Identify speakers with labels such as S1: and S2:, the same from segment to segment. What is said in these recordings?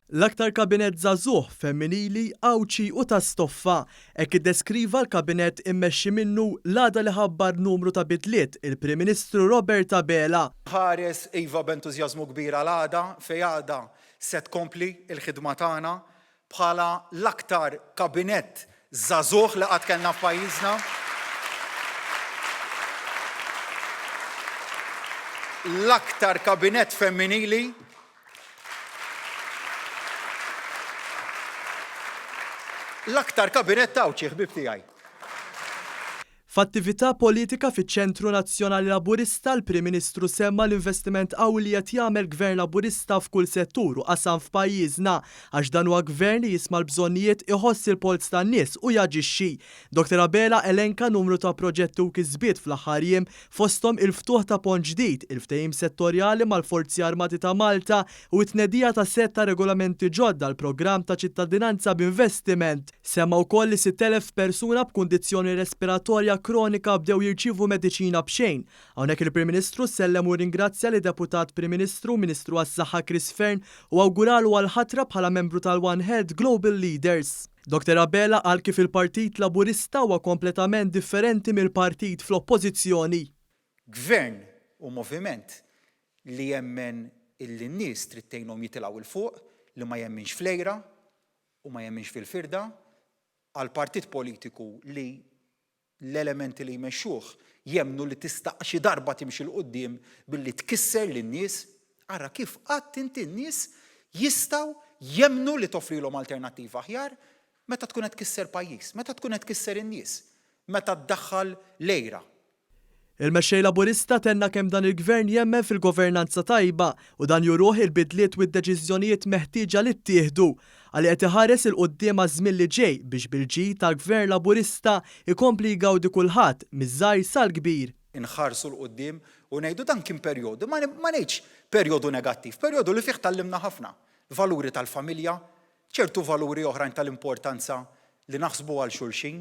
S1: L-aktar kabinet żagħżugħ femminili Awċi u ta' stoffa hekk iddeskriva l-kabinet immexxi minnu l-għada li ħabbar numru ta' bidliet il-Prim Ministru Robert Abela.
S2: Ħares iva b'entużjażmu kbir għal-għada fejn għada se tkompli l-ħidma tagħna bħala l-aktar kabinet żagħżugħ li qatt kellna f'pajjiżna. L-aktar kabinet femminili l-aktar kabinet Awċi ħbib tiegħi.
S1: F'attività politika fiċ-Ċentru Nazzjonali Laburista l-Prim Ministru semma l-investiment qawwi li qed jagħmel Gvern Laburista f'kull settur u qasam f'pajjiżna għax dan huwa gvern li jisma' l-bżonnijiet iħoss il-polz tan-nies u jaġixxi. Dr. Abela elenka numru ta' proġetti u kisbiet fl-aħħar jiem fosthom il-ftuħ ta' pont ġdid, il-ftehim settorjali mal-Forzi Armati ta' Malta u t-tnedija ta' setta regolamenti ġodda l-programm ta' ċittadinanza b'investiment. Semma wkoll li 6,000 persuna b'kundizzjoni respiratorja kronika bdew jirċievu mediċina b'xejn. Hawnhekk il-Prim Ministru sellem u ringrazzja li Deputat Prim Ministru, Ministru għas-Saħħa Chris Fern u awguralu għal-ħatra bħala membru tal-One Health Global Leaders. Dr. Abela qal kif il-Partit Laburista huwa kompletament differenti mill-partit fl-oppożizzjoni.
S2: Gvern u moviment li jemmen il-nies trid tgħinhom jitilgħu il fuq, li ma jemminx flejra u ma jemminx fil-firda, għal partit politiku li l-elementi li jmexxuh jemnu li tista' xi darba timxi l qudiem billi tkisser lin-nies, ara kif qatt inti n-nies jistgħu jemnu li toffrilhom alternattiva aħjar meta tkun qed tkisser pajjiż, meta tkun qed tkisser in-nies, meta tdaħħal lejra.
S1: Il-mexxej Laburista tenna kemm dan il-gvern jemmen fil-governanza tajba u dan juruh il-bidliet u d-deċiżjonijiet meħtieġa li ttieħdu għalli qed iħares il-qudiem għaż-żmien li ġej biex bil-ġid tal-Gvern Laburista ikompli jgawdi kulħadd miż-żgħir sal-kbir.
S2: Inħarsu l-qudiem u ngħidu dan kien perjodu, ma ngħidx perjodu negattiv, perjodu li fih tallimna ħafna. Valuri tal-familja, ċertu valuri oħrajn tal-importanza li naħsbu għal xulxin.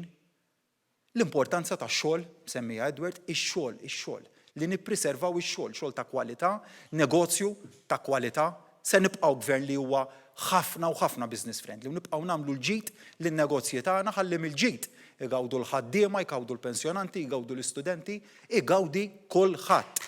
S2: L-importanza ta' xogħol, semmija Edward, ix-xogħol, li nippreservaw ix-xogħol, xogħol ta' kwalità, negozju ta' kwalità, se nibqgħu gvern li huwa ħafna u ħafna business friendly u nibqgħu nagħmlu l-ġid lin-negozji tagħna ħalli mill-ġid igawdu l-ħaddiema, jgawdu l-pensjonanti, jgawdu l-istudenti, igawdi kulħadd.